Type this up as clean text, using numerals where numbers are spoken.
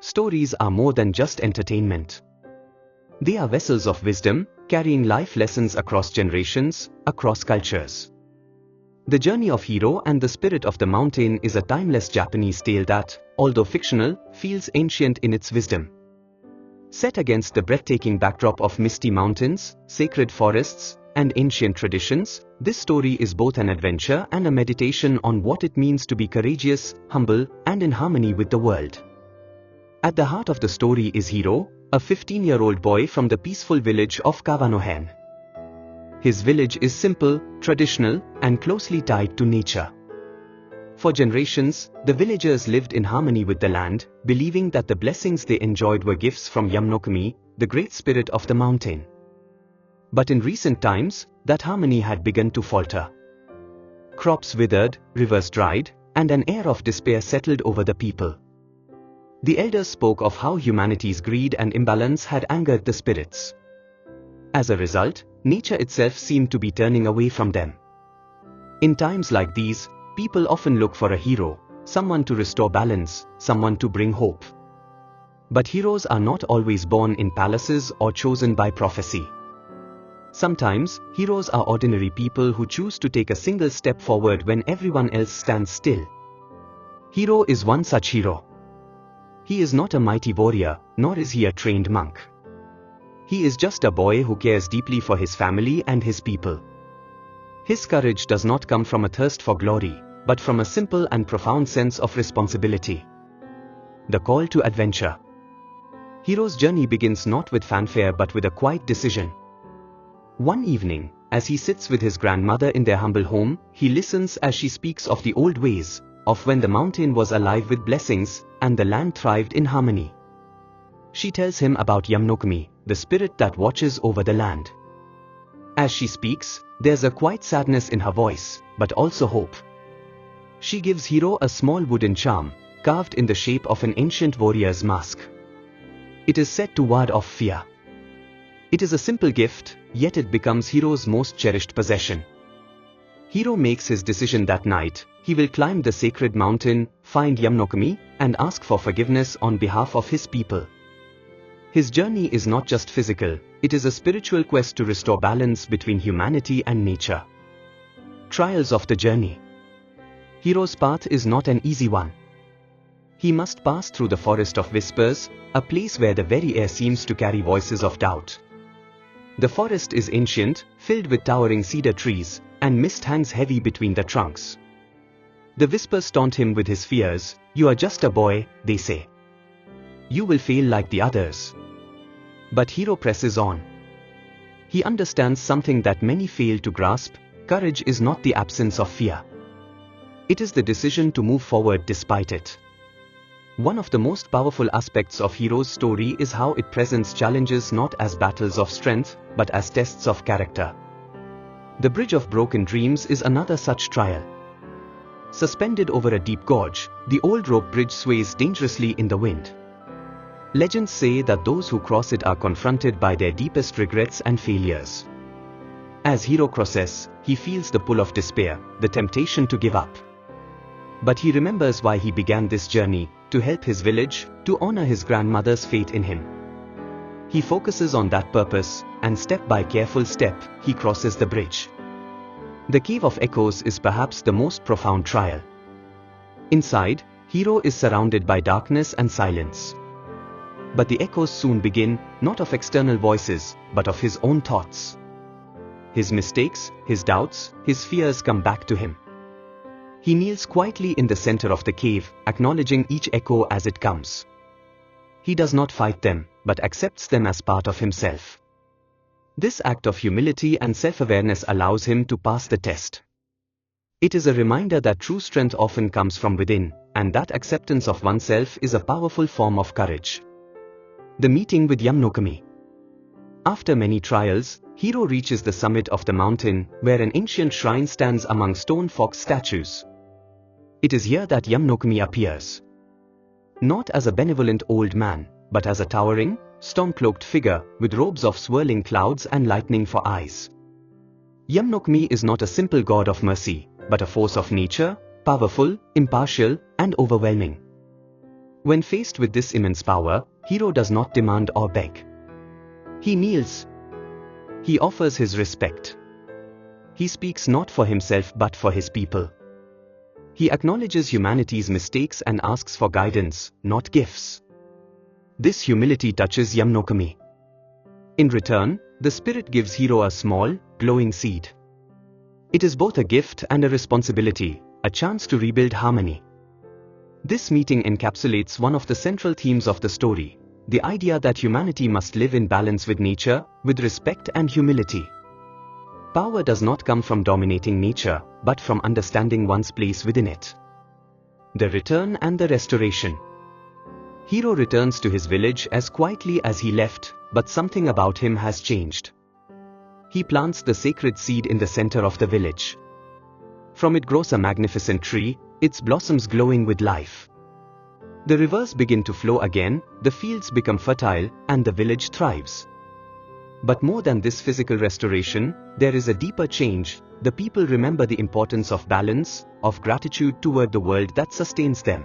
stories are more than just entertainment. They are vessels of wisdom, carrying life lessons across generations, across cultures. The journey of Hiro and the spirit of the mountain is a timeless Japanese tale that, although fictional, feels ancient in its wisdom. Set against the breathtaking backdrop of misty mountains, sacred forests, and ancient traditions, this story is both an adventure and a meditation on what it means to be courageous, humble, and in harmony with the world. At the heart of the story is Hiro, a 15-year-old boy from the peaceful village of Kawanohen. His village is simple, traditional, and closely tied to nature. For generations, the villagers lived in harmony with the land, believing that the blessings they enjoyed were gifts from Yamnokami, the great spirit of the mountain. But in recent times, that harmony had begun to falter. Crops withered, rivers dried, and an air of despair settled over the people. The elders spoke of how humanity's greed and imbalance had angered the spirits. As a result, nature itself seemed to be turning away from them. In times like these, people often look for a hero, someone to restore balance, someone to bring hope. But heroes are not always born in palaces or chosen by prophecy. Sometimes, heroes are ordinary people who choose to take a single step forward when everyone else stands still. Hiro is one such hero. He is not a mighty warrior, nor is he a trained monk. He is just a boy who cares deeply for his family and his people. His courage does not come from a thirst for glory, but from a simple and profound sense of responsibility. The call to adventure. Hiro's journey begins not with fanfare but with a quiet decision. One evening, as he sits with his grandmother in their humble home, he listens as she speaks of the old ways, of when the mountain was alive with blessings, and the land thrived in harmony. She tells him about Yamnokami, the spirit that watches over the land. As she speaks, there's a quiet sadness in her voice, but also hope. She gives Hiro a small wooden charm, carved in the shape of an ancient warrior's mask. It is said to ward off fear. It is a simple gift, yet it becomes Hiro's most cherished possession. Hiro makes his decision that night. He will climb the sacred mountain, find Yamnokami, and ask for forgiveness on behalf of his people. His journey is not just physical, it is a spiritual quest to restore balance between humanity and nature. Trials of the journey. Hiro's path is not an easy one. He must pass through the forest of whispers, a place where the very air seems to carry voices of doubt. The forest is ancient, filled with towering cedar trees, and mist hangs heavy between the trunks. The whispers taunt him with his fears. You are just a boy, they say. You will fail like the others. But Hiro presses on. He understands something that many fail to grasp: courage is not the absence of fear. It is the decision to move forward despite it. One of the most powerful aspects of Hiro's story is how it presents challenges not as battles of strength, but as tests of character. The Bridge of Broken Dreams is another such trial. Suspended over a deep gorge, the old rope bridge sways dangerously in the wind. Legends say that those who cross it are confronted by their deepest regrets and failures. As Hiro crosses, he feels the pull of despair, the temptation to give up. But he remembers why he began this journey: to help his village, to honor his grandmother's faith in him. He focuses on that purpose, and step by careful step, he crosses the bridge. The Cave of Echoes is perhaps the most profound trial. Inside, Hiro is surrounded by darkness and silence. But the echoes soon begin, not of external voices, but of his own thoughts. His mistakes, his doubts, his fears come back to him. He kneels quietly in the center of the cave, acknowledging each echo as it comes. He does not fight them, but accepts them as part of himself. This act of humility and self-awareness allows him to pass the test. It is a reminder that true strength often comes from within, and that acceptance of oneself is a powerful form of courage. The meeting with Yamnokami. After many trials, Hiro reaches the summit of the mountain, where an ancient shrine stands among stone fox statues. It is here that Yamnokami appears. Not as a benevolent old man, but as a towering, storm-cloaked figure with robes of swirling clouds and lightning for eyes. Yamnokami is not a simple god of mercy, but a force of nature, powerful, impartial, and overwhelming. When faced with this immense power, Hiro does not demand or beg. He kneels. He offers his respect. He speaks not for himself but for his people. He acknowledges humanity's mistakes and asks for guidance, not gifts. This humility touches Yamnokami. In return, the spirit gives Hiro a small, glowing seed. It is both a gift and a responsibility, a chance to rebuild harmony. This meeting encapsulates one of the central themes of the story, the idea that humanity must live in balance with nature, with respect and humility. Power does not come from dominating nature, but from understanding one's place within it. The return and the restoration. Hiro returns to his village as quietly as he left, but something about him has changed. He plants the sacred seed in the center of the village. From it grows a magnificent tree, its blossoms glowing with life. The rivers begin to flow again, the fields become fertile, and the village thrives. But more than this physical restoration, there is a deeper change. The people remember the importance of balance, of gratitude toward the world that sustains them.